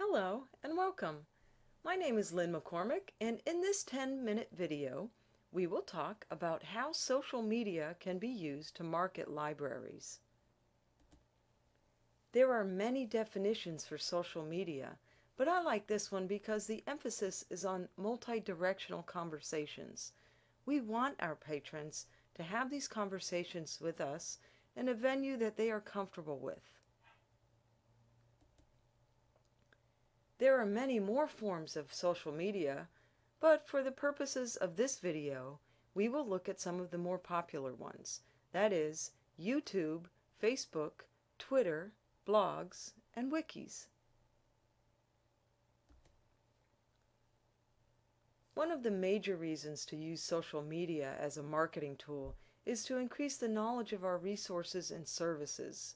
Hello and welcome. My name is Lynn McCormick, and in this 10-minute video, we will talk about how social media can be used to market libraries. There are many definitions for social media, but I like this one because the emphasis is on multi-directional conversations. We want our patrons to have these conversations with us in a venue that they are comfortable with. There are many more forms of social media, but for the purposes of this video, we will look at some of the more popular ones. That is, YouTube, Facebook, Twitter, blogs, and wikis. One of the major reasons to use social media as a marketing tool is to increase the knowledge of our resources and services.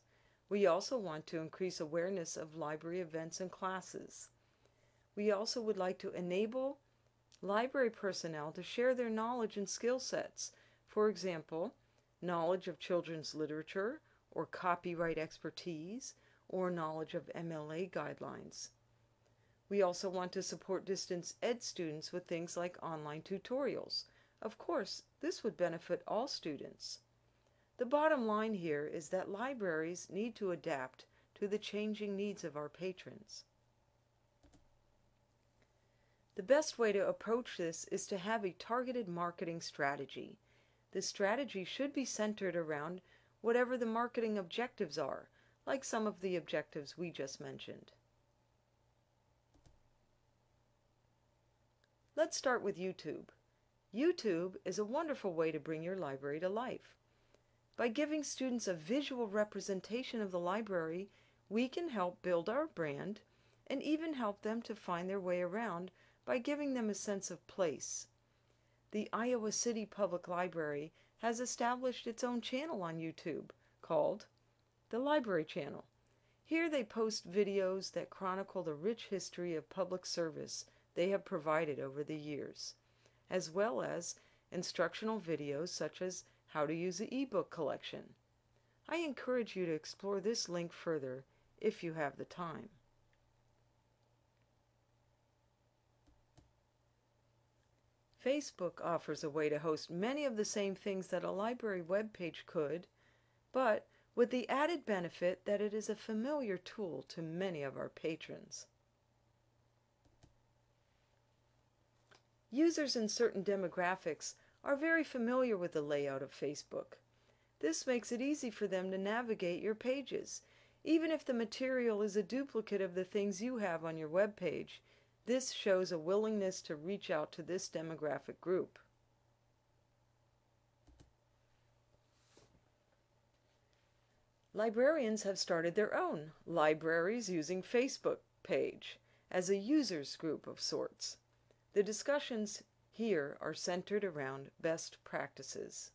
We also want to increase awareness of library events and classes. We also would like to enable library personnel to share their knowledge and skill sets. For example, knowledge of children's literature, or copyright expertise, or knowledge of MLA guidelines. We also want to support distance ed students with things like online tutorials. Of course, this would benefit all students. The bottom line here is that libraries need to adapt to the changing needs of our patrons. The best way to approach this is to have a targeted marketing strategy. This strategy should be centered around whatever the marketing objectives are, like some of the objectives we just mentioned. Let's start with YouTube. YouTube is a wonderful way to bring your library to life. By giving students a visual representation of the library, we can help build our brand and even help them to find their way around by giving them a sense of place. The Iowa City Public Library has established its own channel on YouTube called the Library Channel. Here they post videos that chronicle the rich history of public service they have provided over the years, as well as instructional videos such as how to use the ebook collection. I encourage you to explore this link further if you have the time. Facebook offers a way to host many of the same things that a library webpage could, but with the added benefit that it is a familiar tool to many of our patrons. Users in certain demographics are very familiar with the layout of Facebook. This makes it easy for them to navigate your pages. Even if the material is a duplicate of the things you have on your web page, this shows a willingness to reach out to this demographic group. Librarians have started their own libraries using Facebook page as a users group of sorts. The discussions here are centered around best practices.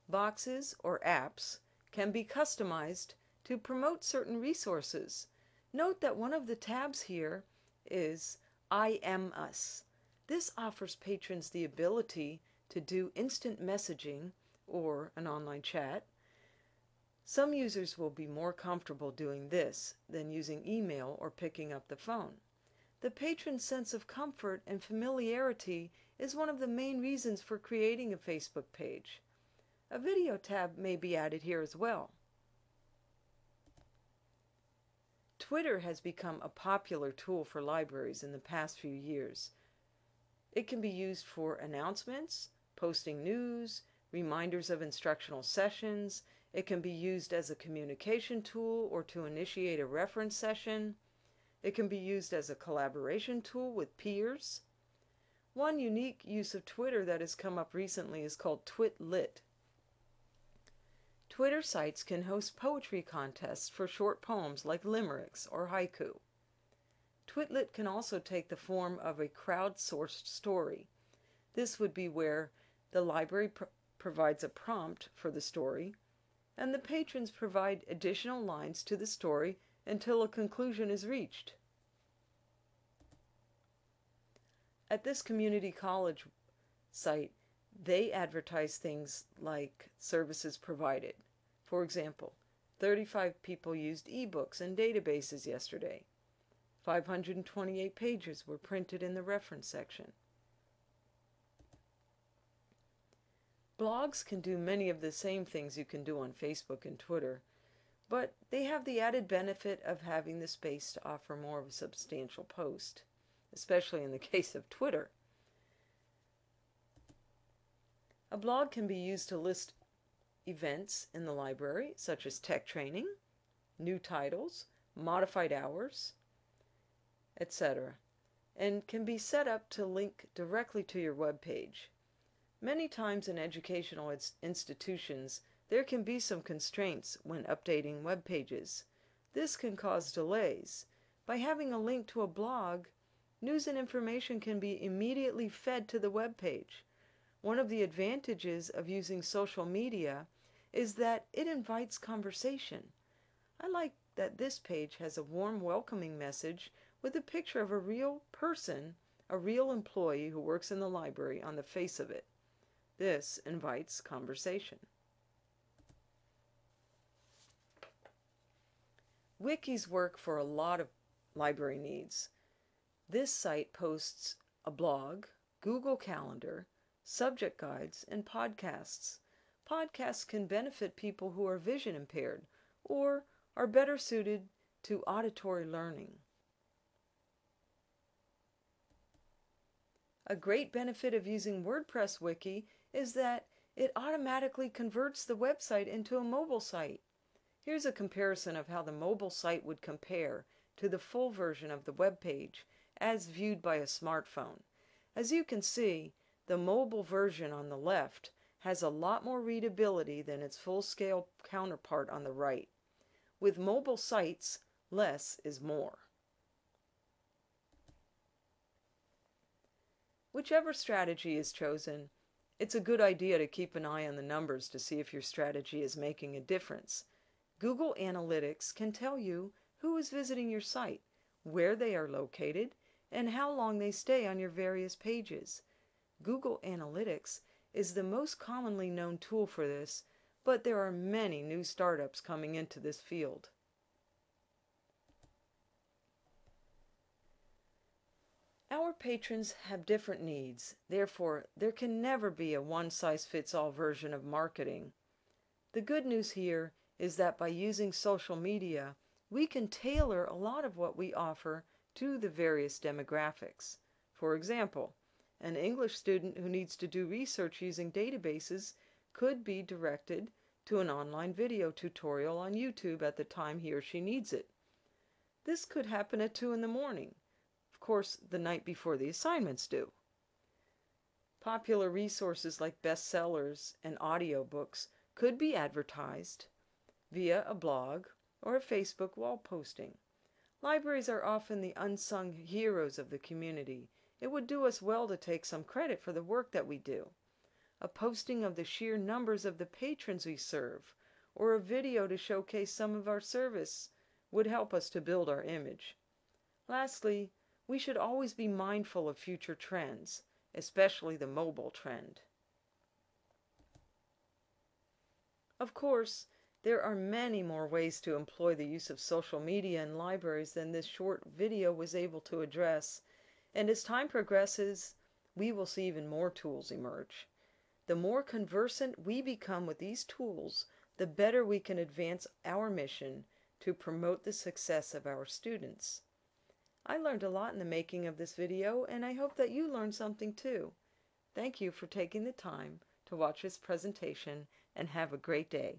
Boxes or apps can be customized to promote certain resources. Note that one of the tabs here is I Am Us. This offers patrons the ability to do instant messaging or an online chat. Some users will be more comfortable doing this than using email or picking up the phone. The patron's sense of comfort and familiarity is one of the main reasons for creating a Facebook page. A video tab may be added here as well. Twitter has become a popular tool for libraries in the past few years. It can be used for announcements, posting news, reminders of instructional sessions. It can be used as a communication tool or to initiate a reference session. It can be used as a collaboration tool with peers. One unique use of Twitter that has come up recently is called Twitlit. Twitter sites can host poetry contests for short poems like limericks or haiku. Twitlit can also take the form of a crowdsourced story. This would be where the library provides a prompt for the story, and the patrons provide additional lines to the story until a conclusion is reached. At this community college site, they advertise things like services provided. For example, 35 people used ebooks and databases yesterday. 528 pages were printed in the reference section. Blogs can do many of the same things you can do on Facebook and Twitter, but they have the added benefit of having the space to offer more of a substantial post, especially in the case of Twitter. A blog can be used to list events in the library, such as tech training, new titles, modified hours, etc., and can be set up to link directly to your web page. Many times in educational institutions, there can be some constraints when updating web pages. This can cause delays. By having a link to a blog, news and information can be immediately fed to the web page. One of the advantages of using social media is that it invites conversation. I like that this page has a warm, welcoming message with a picture of a real person, a real employee who works in the library on the face of it. This invites conversation. Wikis work for a lot of library needs. This site posts a blog, Google Calendar, subject guides, and podcasts. Podcasts can benefit people who are vision impaired or are better suited to auditory learning. A great benefit of using WordPress Wiki is that it automatically converts the website into a mobile site. Here's a comparison of how the mobile site would compare to the full version of the web page as viewed by a smartphone. As you can see, the mobile version on the left has a lot more readability than its full-scale counterpart on the right. With mobile sites, less is more. Whichever strategy is chosen, it's a good idea to keep an eye on the numbers to see if your strategy is making a difference. Google Analytics can tell you who is visiting your site, where they are located, and how long they stay on your various pages. Google Analytics is the most commonly known tool for this, but there are many new startups coming into this field. Our patrons have different needs, therefore there can never be a one-size-fits-all version of marketing. The good news here is that by using social media, we can tailor a lot of what we offer to the various demographics. For example, an English student who needs to do research using databases could be directed to an online video tutorial on YouTube at the time he or she needs it. This could happen at 2 in the morning, of course the night before the assignments due. Popular resources like bestsellers and audiobooks could be advertised via a blog or a Facebook wall posting. Libraries are often the unsung heroes of the community. It would do us well to take some credit for the work that we do. A posting of the sheer numbers of the patrons we serve, or a video to showcase some of our service, would help us to build our image. Lastly, we should always be mindful of future trends, especially the mobile trend. Of course, there are many more ways to employ the use of social media in libraries than this short video was able to address, and as time progresses, we will see even more tools emerge. The more conversant we become with these tools, the better we can advance our mission to promote the success of our students. I learned a lot in the making of this video, and I hope that you learned something too. Thank you for taking the time to watch this presentation, and have a great day.